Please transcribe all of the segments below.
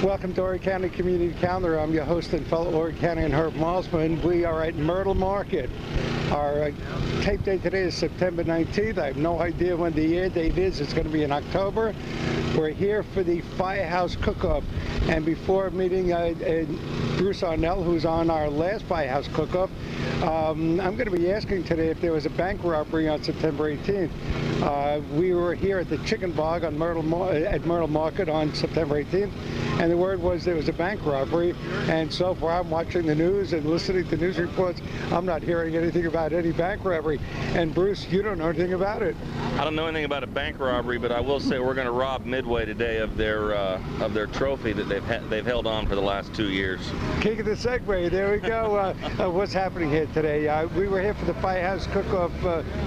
Welcome to Horry County Community Calendar. I'm your host and fellow Horry County and Herb Malzman. We are at Myrtle Market. Our tape date today is September 19th. I have no idea when the air date is. It's going to be in October. We're here for the FireHouse Cook-Off. And before meeting Bruce Arnell, who's on our last FireHouse Cook-Off, I'm going to be asking today if there was a bank robbery on September 18th. We were here at the Chicken Bog on Myrtle Market on September 18th, and the word was there was a bank robbery. And so far, I'm watching the news and listening to news reports. I'm not hearing anything about any bank robbery. And Bruce, you don't know anything about it. I don't know anything about a bank robbery, but I will say we're going to rob Midway today of their trophy that they've held on for the last 2 years. Kick of the segue. There we go. What's happening here today? We were here for the FireHouse Cook-Off,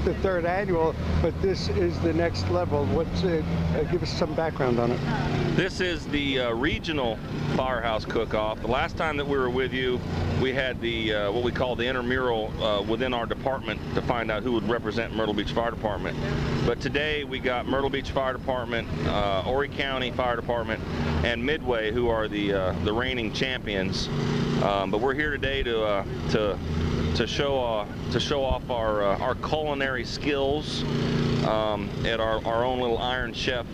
the 3rd annual, but this is the next level. Give us some background on it. This is the regional FireHouse Cook-Off. The last time that we were with you, we had the what we call the intramural within our department to find out who would represent Myrtle Beach Fire Department. But today we got Myrtle Beach Fire Department, Horry County Fire Department, and Midway, who are the reigning champions. But we're here today to show off our culinary skills at our own little Iron Chef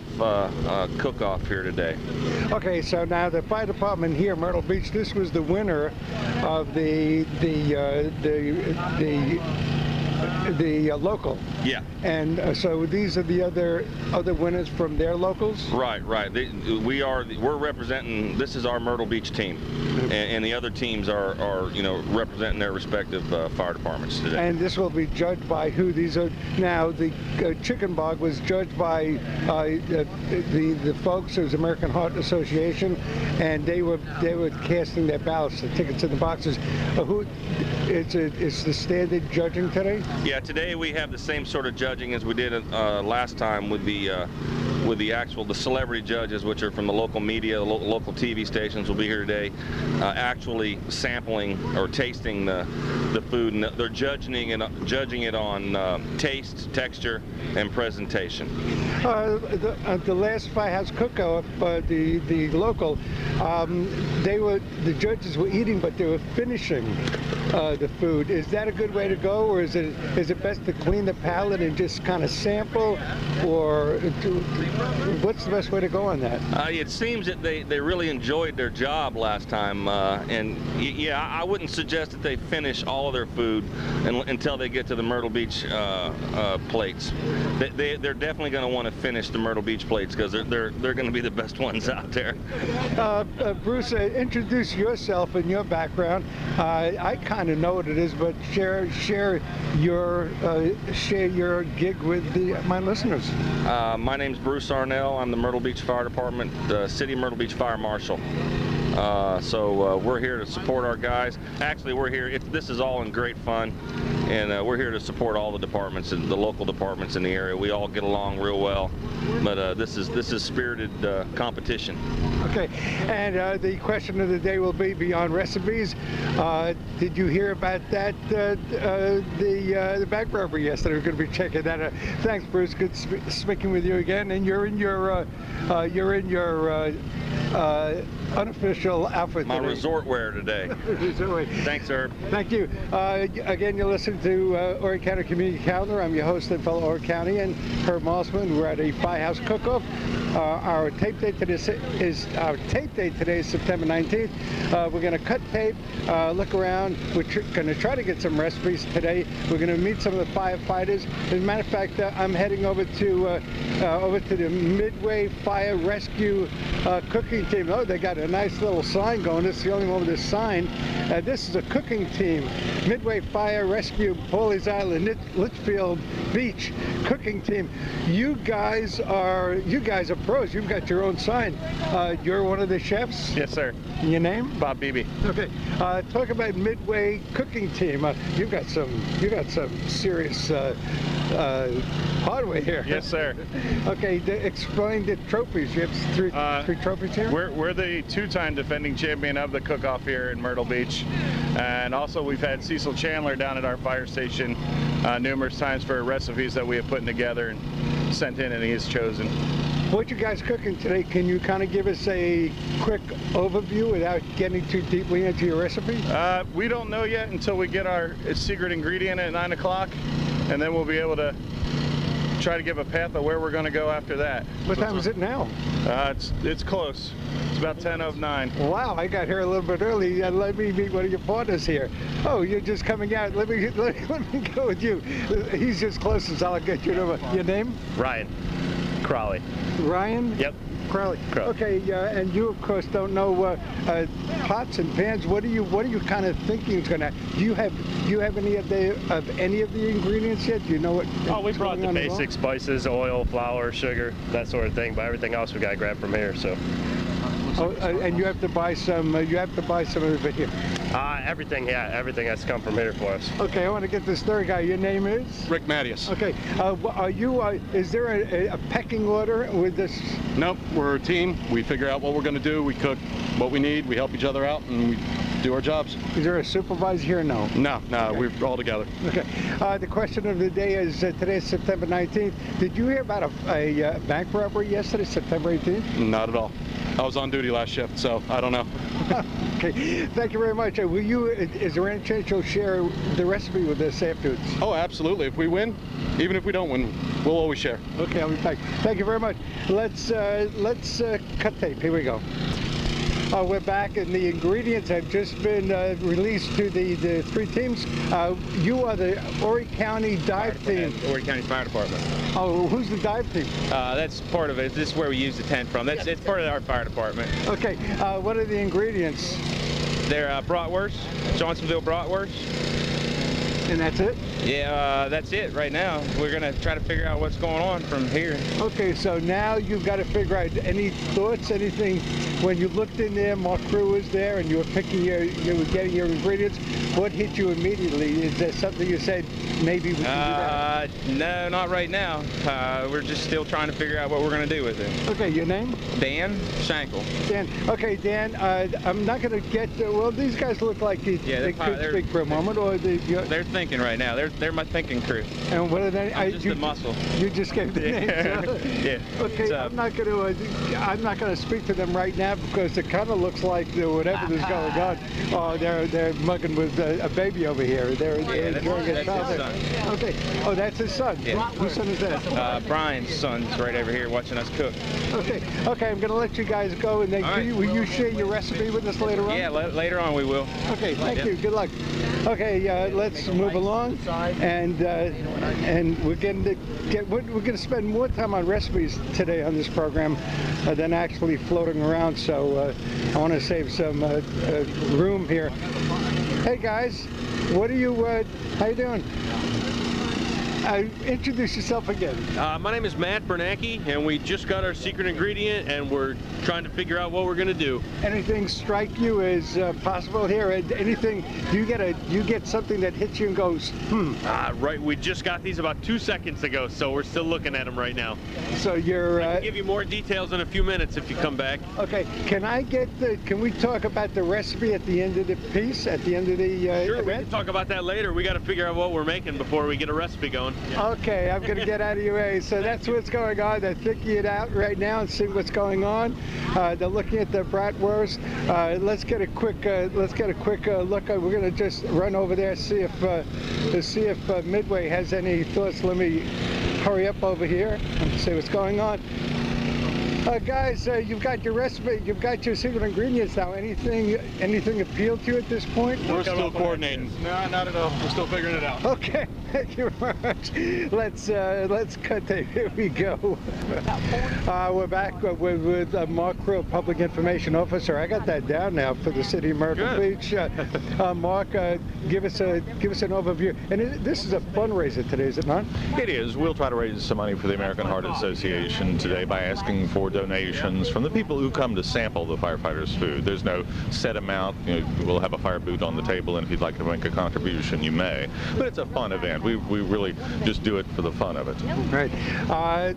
cook-off here today. Okay, so now the fire department here, Myrtle Beach, this was the winner of the local. Yeah. And so these are the other winners from their locals? Right. We're representing, this is our Myrtle Beach team. And the other teams are representing their respective fire departments today. And this will be judged by who? These are now the Chicken Bog was judged by the folks. It was American Heart Association, and they were casting their ballots, the tickets in the boxes. It's the standard judging today? Yeah, today we have the same sort of judging as we did last time with the celebrity judges, which are from the local media, the local TV stations will be here today, actually sampling or tasting the food, and they're judging it on taste, texture, and presentation. The last FireHouse Cook-Off, the local, the judges were eating, but they were finishing the food. Is that a good way to go, or is it best to clean the palate and just kind of sample, or what's the best way to go on that? It seems that they really enjoyed their job last time, and yeah, I wouldn't suggest that they finish all of their food until they get to the Myrtle Beach plates. They're definitely going to want to finish the Myrtle Beach plates because they're going to be the best ones out there. Bruce, introduce yourself and your background. I kind of know what it is, but share your gig with my listeners. My name's Bruce Arnell. I'm the Myrtle Beach Fire Department, City Myrtle Beach Fire Marshal. So we're here to support our guys. Actually, we're here. This is all in great fun, and we're here to support all the departments and the local departments in the area. We all get along real well, but this is spirited competition. Okay, and the question of the day will be beyond recipes. Did you hear about that? The bank robbery yesterday. We're going to be checking that out. Thanks, Bruce. Good speaking with you again. And you're in your unofficial outfit today. My resort wear today. Thanks, sir. Thank you. Again, you're listening to Horry County Community Calendar. I'm your host and fellow Horry County and Herb Malzman. We're at a FireHouse Cook-Off. Our tape date today is September 19th. We're going to cut tape, look around. We're going to try to get some recipes today. We're going to meet some of the firefighters. As a matter of fact, I'm heading over to the Midway Fire Rescue cooking team. Oh, they got a nice little sign going. This is the only one with this sign. This is a cooking team. Midway Fire Rescue, Pawleys Island, Litchfield Beach cooking team. You guys are pros. You've got your own sign. You're one of the chefs? Yes, sir. Your name? Bob Beebe. Okay. Talk about Midway cooking team. You've got some serious hardware here. Yes, sir. Okay. Explain the trophies. You have three trophies here. We're the two-time defending champion of the cook-off here in Myrtle Beach, and also we've had Cecil Chandler down at our fire station numerous times for recipes that we have put together and sent in, and he is chosen. What you guys cooking today? Can you kind of give us a quick overview without getting too deeply into your recipe? We don't know yet until we get our secret ingredient at 9 o'clock, and then we'll be able to try to give a path of where we're going to go after that. What time is it now? It's close. It's about 10:09. Wow, I got here a little bit early. Let me meet one of your partners here. Oh, you're just coming out. Let me go with you. He's just closest. I'll get your number. Your name? Ryan Crowley. Ryan? Yep. Crowley. Okay, and you of course don't know pots and pans. What are you kind of thinking is going to? Do you have any of the ingredients yet? Do you know what? Oh, we brought the basic spices, oil, flour, sugar, that sort of thing. But everything else we got to grab from here. So. Oh, and you have to buy some. You have to buy some of it here. Everything has to come from here for us. Okay, I want to get this third guy. Your name is? Rick Mattias. Okay, are you? Is there a pecking order with this? Nope, we're a team. We figure out what we're going to do. We cook what we need. We help each other out, and we do our jobs. Is there a supervisor here? No. No, Okay. We're all together. Okay. The question of the day is today is September 19th. Did you hear about a bank robbery yesterday, September 18th? Not at all. I was on duty last shift, so I don't know. Okay, thank you very much. Is there any chance you'll share the recipe with us afterwards? Oh, absolutely. If we win, even if we don't win, we'll always share. Okay, I'll be back. Thank you very much. Let's cut tape. Here we go. We're back, and the ingredients have just been released to the three teams. You are the Horry County Dive Team. Horry County Fire Department. Oh, who's the dive team? That's part of it. This is where we use the tent from. It's part of our fire department. Okay, what are the ingredients? They're bratwurst, Johnsonville bratwurst. And that's it? Yeah, that's it right now. We're going to try to figure out what's going on from here. Okay, so now you've got to figure out any thoughts, anything, when you looked in there, Mark Crew was there, and you were picking you were getting your ingredients, what hit you immediately? Is there something you said, maybe we can do that? No, not right now. We're just still trying to figure out what we're going to do with it. Okay, your name? Dan Shankle. Dan. Okay, Dan, I'm not going to get, well, these guys look like they could speak for a moment, or they're thinking right now. They're my thinking crew. And what are they? I'm just the muscle. You just gave the names. Yeah. Okay, I'm not going to speak to them right now because it kind of looks like whatever is going on. Oh, they're mugging with a baby over here. They're enjoying it. That's his son. Okay. Oh, that's his son. Yeah. Whose son is that? Brian's son's right over here watching us cook. Okay. Okay, I'm going to let you guys go, and then will you share your recipe with us later on? Yeah, later on we will. Okay. Thank you. Good luck. Okay, let's move along, and we're going to spend more time on recipes today on this program than actually floating around. So I want to save some room here. Hey guys, what are you? How you doing? Introduce yourself again. My name is Matt Bernanke, and we just got our secret ingredient, and we're trying to figure out what we're going to do. Anything strike you as possible here? Anything? You get something that hits you and goes, Right. We just got these about 2 seconds ago, so we're still looking at them right now. So you're. I can give you more details in a few minutes if you come back. Okay. Can we talk about the recipe at the end of the piece? At the end of the Sure. event? We can talk about that later. We got to figure out what we're making before we get a recipe going. Okay, I'm going to get out of your way. So that's what's going on. They're thinking it out right now and see what's going on. They're looking at the bratwurst. Let's get a quick look. We're going to just run over there see if Midway has any thoughts. Let me hurry up over here and see what's going on. Guys, you've got your recipe, you've got your secret ingredients now. Anything appeal to you at this point? We're still coordinating. No, not at all. We're still figuring it out. Okay, thank you very much. Let's cut tape. Here we go. We're back with Mark Crew, Public Information Officer. I got that down now for the city of Myrtle Beach. Mark, give us an overview. And this is a fundraiser today, is it not? It is. We'll try to raise some money for the American Heart Association today by asking for donations from the people who come to sample the firefighters' food. There's no set amount. You know, we'll have a fire boot on the table, and if you'd like to make a contribution, you may. But it's a fun event. We really just do it for the fun of it. Right.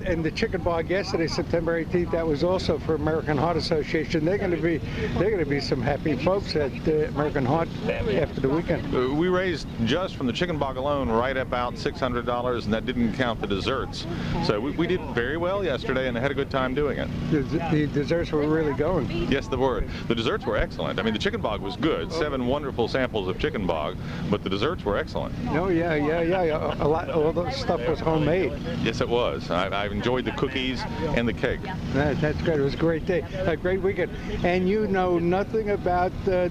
And the chicken bog yesterday, September 18th, that was also for American Heart Association. They're going to be some happy folks at American Heart after the weekend. We raised just from the chicken bog alone right about $600, and that didn't count the desserts. So we did very well yesterday and had a good time doing it. The desserts were really going. Yes, they were. The desserts were excellent. I mean, the chicken bog was good. 7 wonderful samples of chicken bog, but the desserts were excellent. Oh yeah. A lot. All the stuff was homemade. Yes, it was. I enjoyed the cookies and the cake. That's great. It was a great day, a great weekend. And you know nothing about a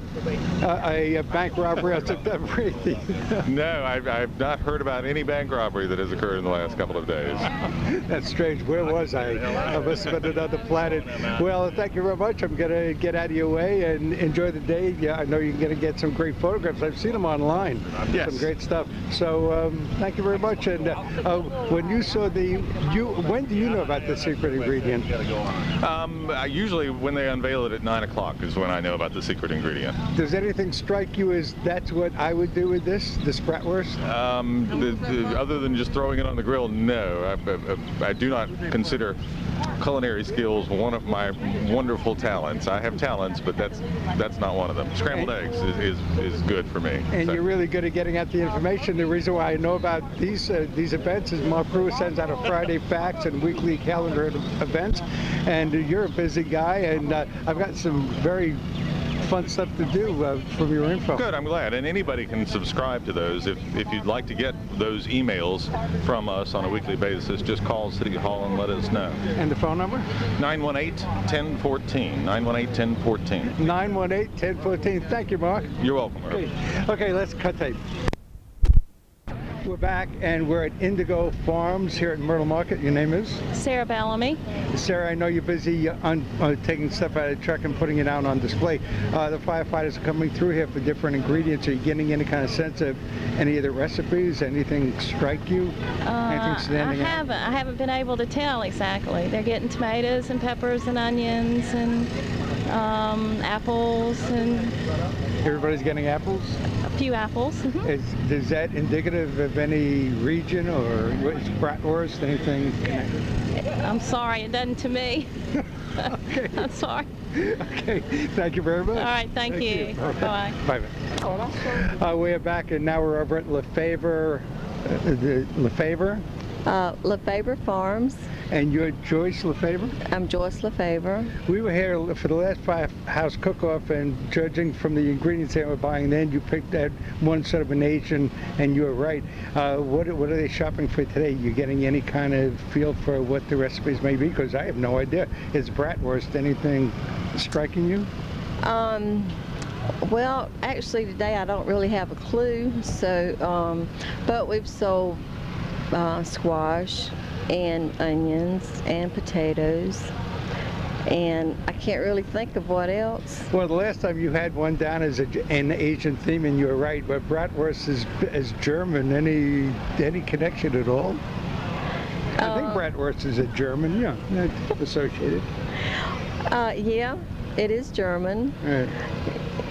bank robbery on September 18th. No, I've not heard about any bank robbery that has occurred in the last couple of days. That's strange. Where was I? I must have been another planet. Well, thank you very much. I'm going to get out of your way and enjoy the day. Yeah, I know you're going to get some great photographs. I've seen them online. Yes. Some great stuff. So thank you very much. And when you saw when do you know about the secret ingredient? Usually when they unveil it at 9 o'clock is when I know about the secret ingredient. Does anything strike you as that's what I would do with this, the bratwurst? Other than just throwing it on the grill, no. I do not consider culinary skills one of my wonderful talents. I have talents, but that's not one of them. Scrambled eggs is good for me. And so. You're really good at getting out the information. The reason why I know about these events is Mark Brewer sends out a Friday Facts and weekly calendar events, and you're a busy guy, and I've got some very fun stuff to do from your info. Good, I'm glad. And anybody can subscribe to those. If you'd like to get those emails from us on a weekly basis, just call City Hall and let us know. And the phone number? 918-1014. 918-1014. 918-1014. Thank you, Mark. You're welcome, Irv. Okay, let's cut tape. We're back, and we're at Indigo Farms here at Myrtle Market. Your name is? Sarah Bellamy. Sarah, I know you're busy on taking stuff out of the truck and putting it out on display. The firefighters are coming through here for different ingredients. Are you getting any kind of sense of any of the recipes? Anything strike you? Anything standing out? I haven't been able to tell exactly. They're getting tomatoes and peppers and onions and apples and... Everybody's getting apples? A few apples. Mm-hmm. Is that indicative of any region, or is bratwurst anything connected? I'm sorry, it doesn't to me. Okay. I'm sorry. Okay, thank you very much. All right, thank you. Bye. Bye. We're back, and now we're over at Lefevre. Lefevre Farms. And you're Joyce Lefevre? I'm Joyce Lefevre. We were here for the last FireHouse Cook-Off, and judging from the ingredients they were buying then, you picked that one sort of an Asian, and you were right. What are they shopping for today? You getting any kind of feel for what the recipes may be? Because I have no idea. Is bratwurst anything striking you? Well, actually today I don't really have a clue. So, but we've sold squash and onions and potatoes, and I can't really think of what else. Well, the last time you had one down as an Asian theme, and you were right, but bratwurst is German. Any connection at all? I think bratwurst is a German, associated. Yeah, it is German. Right.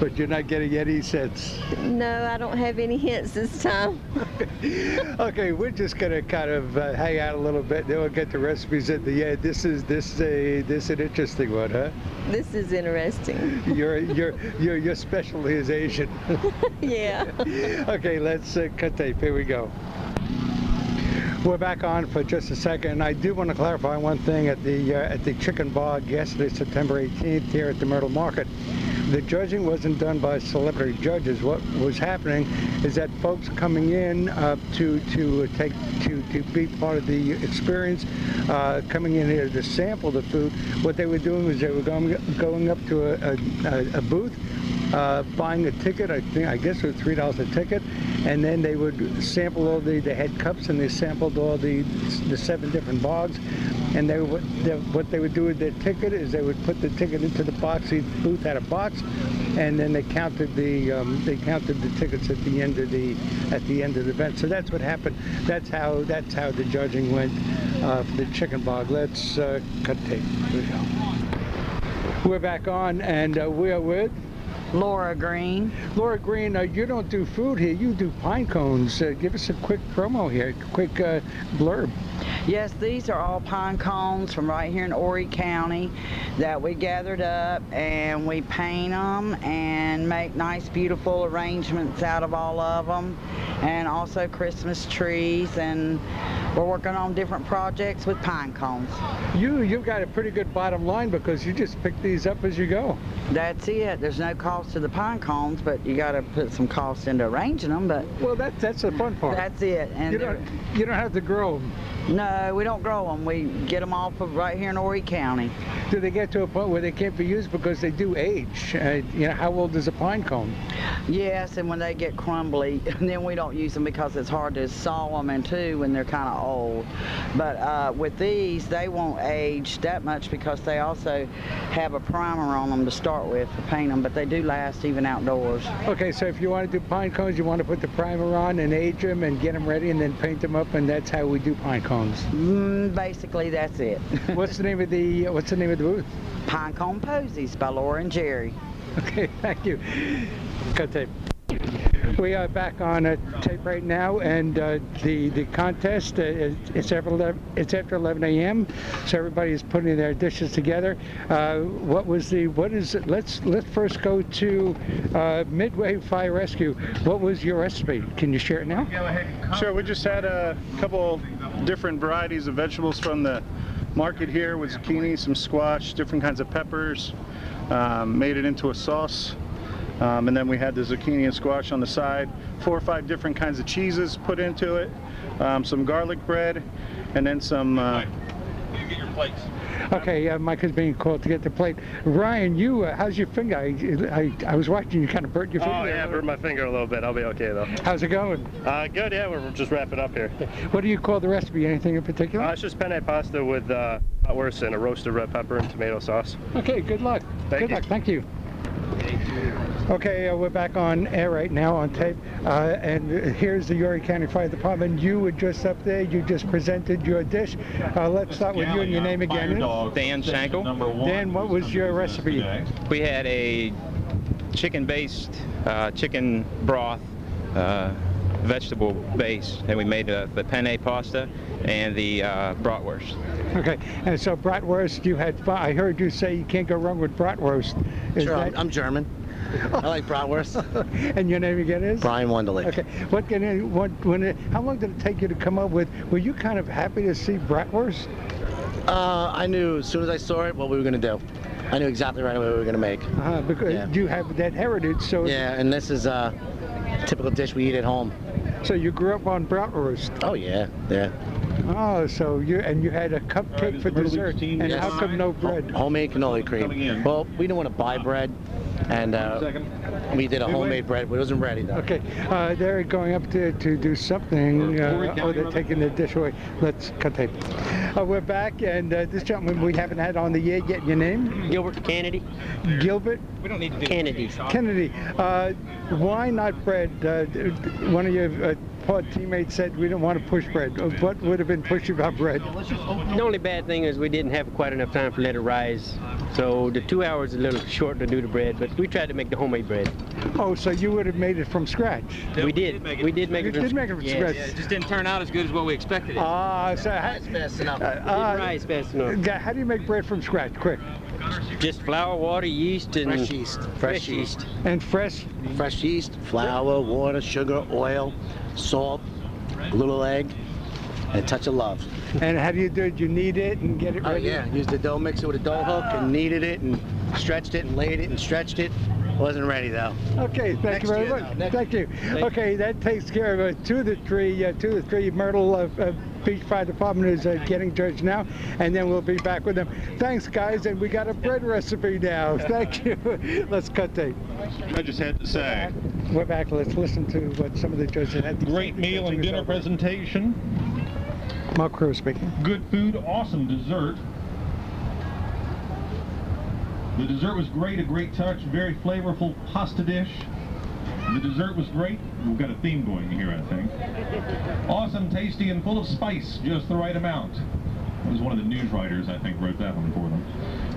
But you're not getting any sense? No, I don't have any hints this time. Okay, we're just going to kind of hang out a little bit, then we'll get the recipes at the end. This an interesting one, huh? This is interesting. Your specialty is Asian. Yeah. Okay, let's cut tape. Here we go. We're back on for just a second, and I do want to clarify one thing at the chicken bog yesterday, September 18th, here at the Myrtle Market. The judging wasn't done by celebrity judges. What was happening is that folks coming in to be part of the experience, coming in here to sample the food, what they were doing was they were going up to a booth, buying a ticket. I guess it was $3 a ticket, and then they would sample all they had cups, and they sampled all the 7 different bogs. And what they would do with their ticket is they would put the ticket into the box. Each booth had a box, and then they counted the tickets at the end of the event. So that's what happened. That's how the judging went. for the chicken bog. Let's cut tape. Here we go. We're back on, and we are with Laura Green. Laura Green, you don't do food here, you do pine cones. Give us a quick promo here, quick blurb. Yes, these are all pine cones from right here in Horry County that we gathered up, and we paint them and make nice beautiful arrangements out of all of them, and also Christmas trees, and we're working on different projects with pine cones. You've got a pretty good bottom line because you just pick these up as you go. That's it. There's no cost to the pine cones, but you got to put some cost into arranging them. But well, that's the fun part. That's it. And you don't have to grow them. No, we don't grow them. We get them off of right here in Horry County. Do they get to a point where they can't be used because they do age? You know, how old is a pine cone? Yes, and when they get crumbly, then we don't use them because it's hard to saw them in two when they're kind of old. But with these, they won't age that much because they also have a primer on them to start with to paint them, but they do last even outdoors. Okay, so if you want to do pine cones, you want to put the primer on and age them and get them ready and then paint them up, and that's how we do pine cones. Basically, that's it. What's the name of the booth? Pine Cone Posies by Laura and Jerry. Okay, thank you. Cut tape. We are back on tape right now, and the contest it's after 11 a.m. So everybody is putting their dishes together. Let's first go to Midway Fire Rescue. What was your recipe? Can you share it now? Sure. We just had a couple different varieties of vegetables from the market here with zucchini, some squash, different kinds of peppers. Made it into a sauce. And then we had the zucchini and squash on the side, 4 or 5 different kinds of cheeses put into it, some garlic bread, and then some... Get your plates. Okay, Mike is being called to get the plate. Ryan, how's your finger? I was watching you kind of burnt your finger. Oh yeah, I burnt my finger a little bit. I'll be okay though. How's it going? Good, yeah, we're just wrapping up here. What do you call the recipe? Anything in particular? It's just penne pasta with bratwurst and a roasted red pepper and tomato sauce. Okay, good luck. Good luck, thank you. Okay, we're back on air right now on tape, and here's the Horry County Fire Department. You were just up there, you just presented your dish. Let's start with you and your name again. Dan Schenkel. Dan, what was your recipe? We had a chicken-based, chicken broth, vegetable base, and we made the penne pasta and the bratwurst. Okay, and so bratwurst, you had fun. I heard you say you can't go wrong with bratwurst. Sure, I'm German. I like bratwurst. And your name again is? Brian Wunderlich. Okay, how long did it take you to come up with, were you kind of happy to see bratwurst? I knew as soon as I saw it what we were going to do. I knew exactly right what we were going to make. Because you have that heritage, so... Yeah, and this is a typical dish we eat at home. So you grew up on bratwurst? Oh yeah, yeah. Oh, so you had a cupcake for dessert, and how come no bread? Homemade cannoli cream. Well, we didn't want to buy bread, and we did a homemade bread. It wasn't ready though. Okay, they're going up to do something. They're taking the dish away. Let's cut tape. We're back, and this gentleman we haven't had on the air yet. Your name? Gilbert Kennedy. Gilbert? We don't need to do Kennedy. Kennedy. Why not bread? One of your teammates said we don't want to push bread. What would have been pushy about bread? The only bad thing is we didn't have quite enough time to let it rise. So the 2 hours is a little short to do the bread, but we tried to make the homemade bread. Oh, so you would have made it from scratch? We did. We did make it from scratch. Yeah, it just didn't turn out as good as what we expected it. So fast enough. Rise fast enough. How do you make bread from scratch? Quick. Just flour, water, yeast, and fresh yeast. Fresh yeast. And fresh yeast, flour, water, sugar, oil, salt, a little egg, and a touch of love. And how do you do it? You knead it and get it ready? Oh yeah, use the dough mixer with a dough hook and kneaded it and stretched it and laid it and stretched it. Wasn't ready though. Okay, thank you very much. Thank you. Okay, that takes care of 2 of the 3 Myrtle Beach Fire Department is getting judged now, and then we'll be back with them. Thanks, guys, and we got a bread recipe now. Thank you. Let's cut tape. I just had to say. We're back. Let's listen to what some of the judges had to say. Great meal and dinner presentation. Mark Crow speaking. Good food, awesome dessert. The dessert was great, a great touch, very flavorful pasta dish. The dessert was great. We've got a theme going here, I think. Awesome, tasty, and full of spice, just the right amount. It was one of the news writers, I think, wrote that one for them.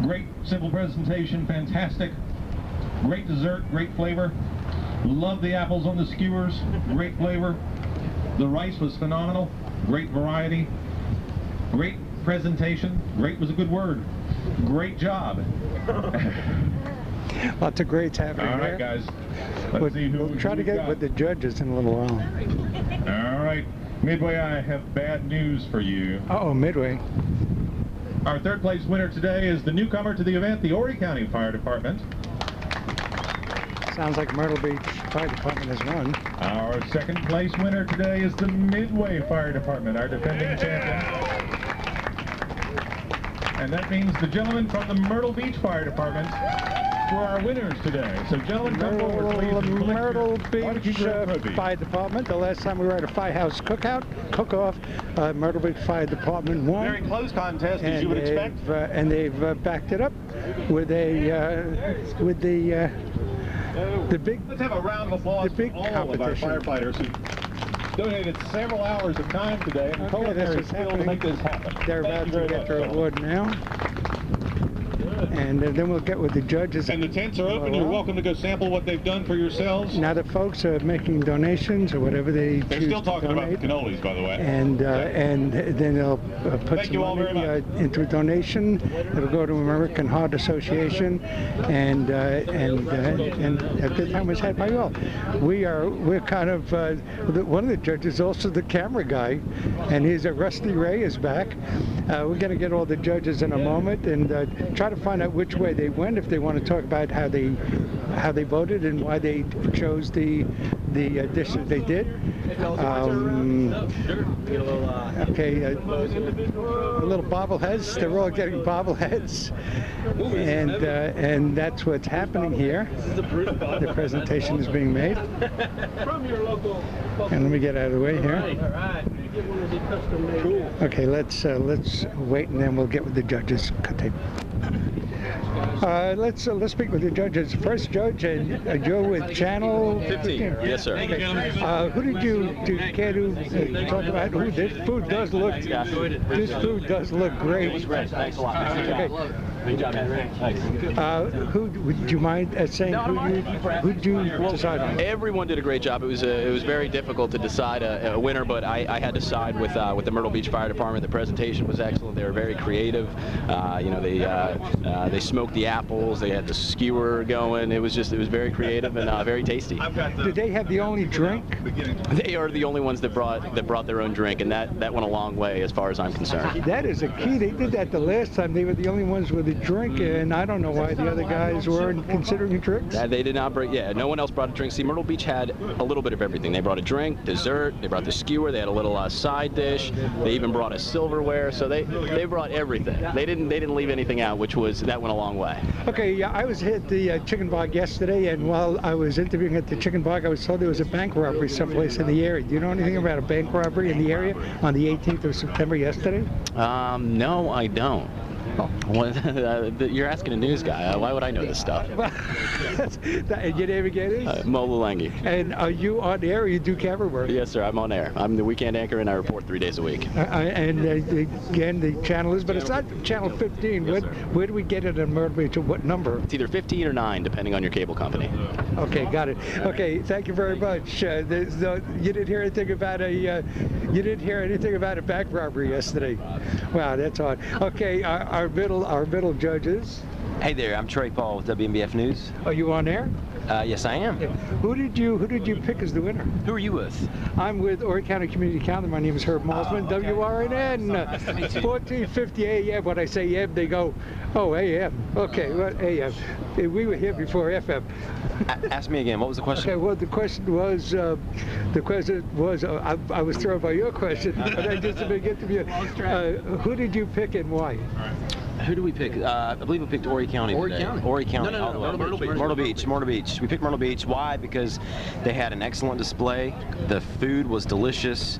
Great, simple presentation, fantastic. Great dessert, great flavor. Love the apples on the skewers, great flavor. The rice was phenomenal, great variety. Great presentation, great was a good word. Great job. Lots of greats happening All right, there. guys. Let's see who We'll try to get with the judges in a little while. All right, Midway, I have bad news for you. Uh-oh, Midway. Our third place winner today is the newcomer to the event, the Horry County Fire Department. Sounds like Myrtle Beach Fire Department has won. Our second place winner today is the Midway Fire Department, our defending champion. And that means the gentleman from the Myrtle Beach Fire Department were our winners today. So gentlemen, come forward, please. Myrtle Beach Fire Department. The last time we were at a FireHouse Cook-Off, Myrtle Beach Fire Department won. Very close contest, as you would expect. And they've backed it up with the big. Let's have a round of applause for all of our firefighters who donated several hours of time today and culinary skill to make this happen. They're about to get their award now. And then we'll get with the judges. And the tents are open. You're welcome to go sample what they've done for yourselves. Now the folks are making donations or whatever they They're choose still talking to about donate. the cannolis, by the way. And then they'll put some money into a donation. It'll go to American Heart Association, and a good time was had by all. We're kind of one of the judges, also the camera guy, and he's Rusty Ray is back. We're going to get all the judges in a moment and try to find out which way they went, if they want to talk about how they voted and why they chose the dishes they did. Okay, a little bobbleheads. They're all getting bobbleheads, and that's what's happening here. The presentation is being made. And let me get out of the way here. Okay, let's wait, and then we'll get with the judges. Cut tape. Let's speak with the judges. First judge, Joe with Channel 15. Yes, sir. Okay. Who did you care to talk about? This food does look. This food does look great. Thanks a lot. Okay. Good job, man. Thanks. Who would you mind saying who did you decide on? Everyone did a great job. It was very difficult to decide a winner, but I had to side with the Myrtle Beach Fire Department. The presentation was excellent. They were very creative. They smoked the apples. They had the skewer going. It was very creative and very tasty. Did they have the only drink? They are the only ones that brought their own drink, and that went a long way as far as I'm concerned. That is a key. They did that the last time. They were the only ones with a drink, and I don't know why the other guys weren't considering drinks. They did not bring. Yeah, no one else brought a drink. See, Myrtle Beach had a little bit of everything. They brought a drink, dessert. They brought the skewer. They had a little side dish. They even brought a silverware. So they brought everything. They didn't leave anything out, that went a long way. Okay, yeah, I was at the chicken bog yesterday, and while I was interviewing at the chicken bog, I was told there was a bank robbery someplace in the area. Do you know anything about a bank robbery in the area on the 18th of September yesterday? No, I don't. You're asking a news guy. Why would I know this stuff? Your name again is? Molulangi. And are you on air or you do camera work? Yes, sir. I'm on air. I'm the weekend anchor, and I report 3 days a week. Again, the channel is, but it's not channel 15. Where do we get it in Myrtle Beach? What number? It's either 15 or 9, depending on your cable company. Okay, got it. Okay, thank you very much. You didn't hear anything about a bank robbery yesterday. Wow, that's odd. Okay, our middle judges. Hey there, I'm Trey Paul with WMBF News. Are you on air? Yes, I am. Yeah. Who did you pick as the winner? Who are you with? I'm with Horry County Community Calendar. My name is Herb Malzman, okay. WRNN, 1450 AM. When I say AM, they go, oh, AM. Okay, well, AM. We were here before FM. Ask me again. What was the question? Okay, well, the question was, I was thrown by your question, but I just didn't get to you. Who did you pick and why? Who do we pick? I believe we picked Horry County today. Horry County. No, Myrtle Beach. Myrtle Beach. We picked Myrtle Beach. Why? Because they had an excellent display. The food was delicious.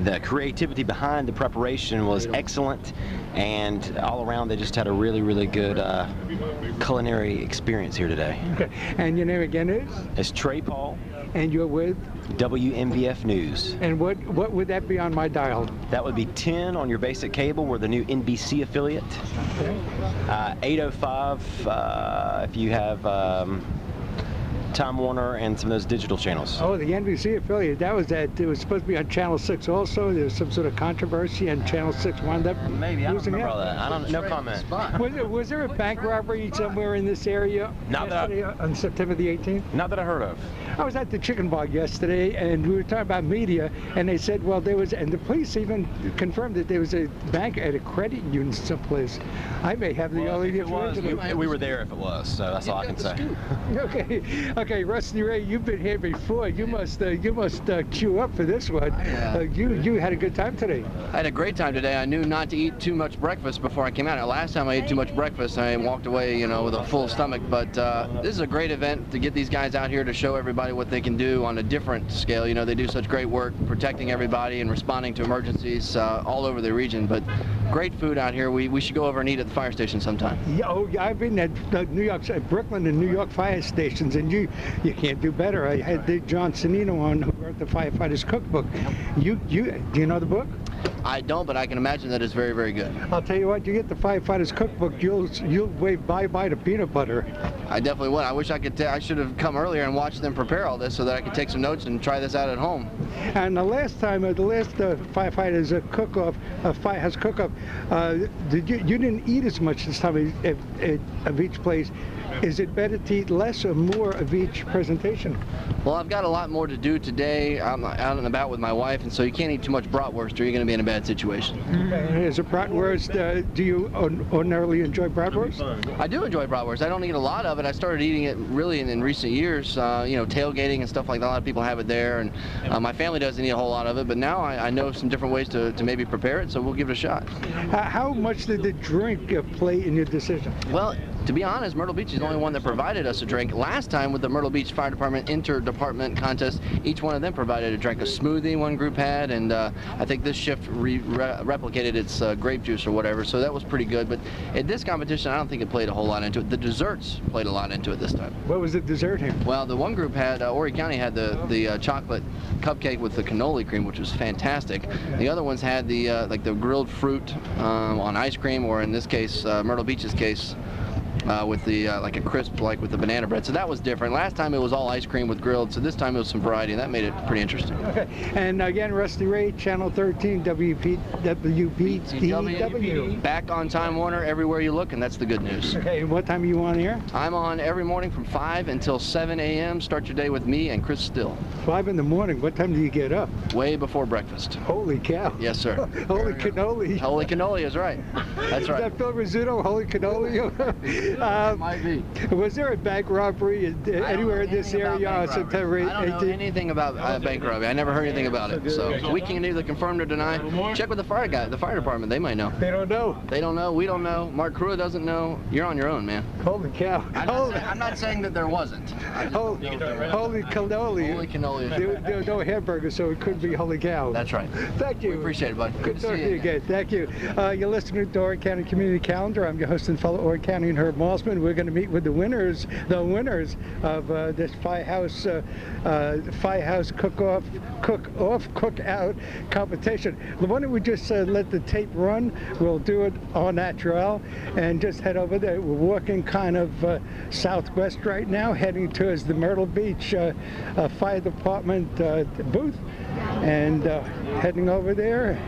The creativity behind the preparation was excellent. And all around, they just had a really, really good culinary experience here today. Okay. And your name again is? It's Trey Paul And you're with? WMVF News. And what would that be on my dial? That would be 10 on your basic cable. We're the new NBC affiliate. 805 if you have Time Warner and some of those digital channels. Oh, the NBC affiliate. It was supposed to be on Channel 6 also. There was some sort of controversy, and Channel 6 wound up Maybe, I don't losing remember it. all that. I don't, no comment. Was there a bank robbery somewhere in this area on September the 18th? Not that I heard of. I was at the Chicken Bog yesterday, and we were talking about media, and they said, well, there was, and the police even confirmed that there was a bank at a credit union someplace. I may have the only information. We were there if it was, so that's all I can say. Okay, Rusty Ray, you've been here before. You must queue up for this one. You had a good time today. I had a great time today. I knew not to eat too much breakfast before I came out. Last time I ate too much breakfast, I walked away, with a full stomach. But this is a great event to get these guys out here to show everybody what they can do on a different scale. They do such great work protecting everybody and responding to emergencies all over the region. But great food out here. We should go over and eat at the fire station sometime. Yeah, I've been at Brooklyn and New York fire stations, and you can't do better. I had John Sonino on, who wrote the Firefighter's Cookbook. Do you know the book? I don't, but I can imagine that it's very, very good. I'll tell you what, you get the Firefighter's Cookbook, you'll wave bye-bye to peanut butter. I definitely would. I wish I should have come earlier and watched them prepare all this so that I could take some notes and try this out at home. And the last Firefighter's Cook-Off, Firehouse Cook-Off, you didn't eat as much this time of each place. Is it better to eat less or more of each presentation? Well, I've got a lot more to do today. I'm out and about with my wife, and so you can't eat too much bratwurst or you're going to be in a bad situation. Is a bratwurst, do you ordinarily enjoy bratwurst? I do enjoy bratwurst. I don't eat a lot of it. I started eating it really in recent years, tailgating and stuff like that. A lot of people have it there, and my family doesn't eat a whole lot of it, but now I know some different ways to maybe prepare it, so we'll give it a shot. How much did the drink play in your decision? Well, to be honest, Myrtle Beach is the only one that provided us a drink. Last time with the Myrtle Beach Fire Department inter-department contest, each one of them provided a drink. A smoothie one group had, and I think this shift replicated its grape juice or whatever, so that was pretty good. But at this competition, I don't think it played a whole lot into it. The desserts played a lot into it this time. What was the dessert here? Well, the one group had, Horry County had the chocolate cupcake with the cannoli cream, which was fantastic. The other ones had the grilled fruit on ice cream, or in this case, Myrtle Beach's case, with the like a crisp, like with the banana bread. So that was different. Last time it was all ice cream with grilled, so this time it was some variety, and that made it pretty interesting. Okay, and again, Rusty Ray, Channel 13, WPDW. Back on Time Warner everywhere you look, and that's the good news. Okay, and what time are you on here? I'm on every morning from 5 until 7 a.m. Start your day with me and Chris Still. 5 in the morning. What time do you get up? Way before breakfast. Holy cow. Yes, sir. Holy cannoli. Holy cannoli is right. That's right. Is that Phil Rizzuto, holy cannoli? Might be. Was there a bank robbery anywhere in this area on September 18th? I don't know anything about bank robbery. I never heard anything about it. So we can either confirm or deny. Check with the fire department. They might know. They don't know. They don't know. We don't know. Mark Crua doesn't know. You're on your own, man. Holy cow. I'm not saying that there wasn't. Holy cannoli. Holy cannoli. There were no hamburgers, so it could be holy cow. That's right. Thank you. We appreciate it, bud. Good to see you again. Thank you. You're listening to Horry County Community Calendar. I'm your host and fellow Horry County and Herb Mossman. We're going to meet with the winners of this Firehouse Cook-Off Cook-Out competition. Why don't we just let the tape run? We'll do it au naturel and just head over there. We're walking kind of southwest right now, heading towards the Myrtle Beach Fire Department booth, and heading over there.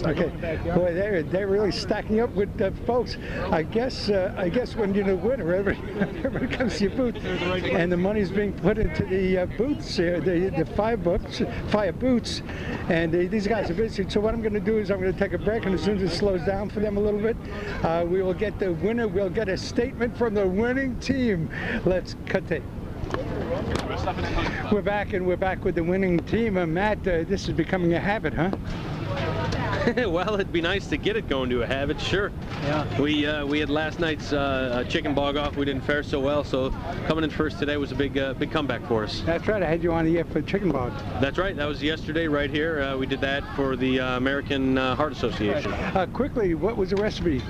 Okay, boy, they're really stacking up with folks. I guess when you're the winner, everybody comes to your booth, and the money's being put into the booths here, the fire booths, and these guys are busy. So what I'm going to do is I'm going to take a break, and as soon as it slows down for them a little bit, we will get the winner. We'll get a statement from the winning team. Let's cut tape. We're back with the winning team. Matt, this is becoming a habit, huh? Well, it'd be nice to get it going to a habit, sure. Yeah. We had last night's chicken bog off. We didn't fare so well, so coming in first today was a big big comeback for us. That's right. I had you on the air for chicken bog. That's right. That was yesterday right here. We did that for the American Heart Association. Right. Quickly, what was the recipe?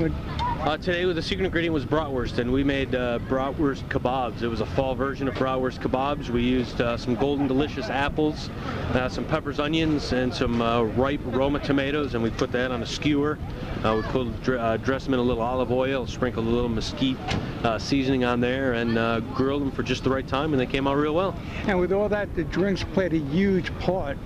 Today the secret ingredient was bratwurst, and we made bratwurst kebabs. It was a fall version of bratwurst kebabs. We used some golden delicious apples, some peppers, onions, and some ripe Roma tomatoes, and we put that on a skewer. We dressed them in a little olive oil, sprinkled a little mesquite seasoning on there, and grilled them for just the right time, and they came out real well. And with all that, the drinks played a huge part.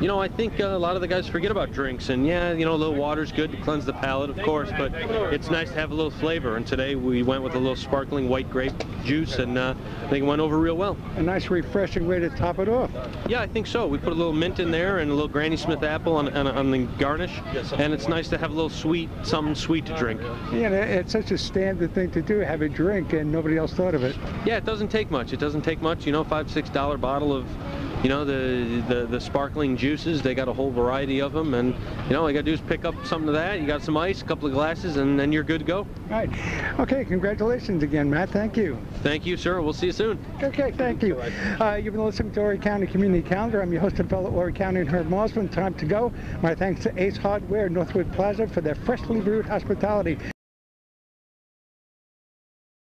You know, I think a lot of the guys forget about drinks, and yeah, you know, a little water's good to cleanse the palate, of course, but it's nice to have a little flavor, and today we went with a little sparkling white grape juice, and I think it went over real well. A nice refreshing way to top it off. Yeah, I think so. We put a little mint in there and a little Granny Smith apple on the garnish, and it's nice to have a little sweet, something sweet to drink. Yeah, it's such a standard thing to do, have a drink, and nobody else thought of it. Yeah, it doesn't take much. It doesn't take much, you know, $5, $6 bottle of, you know, the sparkling juices. They got a whole variety of them, and you know, all you gotta do is pick up something of that. You got some ice, a couple of glasses, and then you're good to go. All right. Okay, congratulations again, Matt. Thank you. Thank you, sir. We'll see you soon. Okay, thank you. You've been listening to Horry County Community Calendar. I'm your host and fellow Horry County and Herb Mossman. Time to go. My thanks to Ace Hardware, Northwood Plaza, for their freshly brewed hospitality.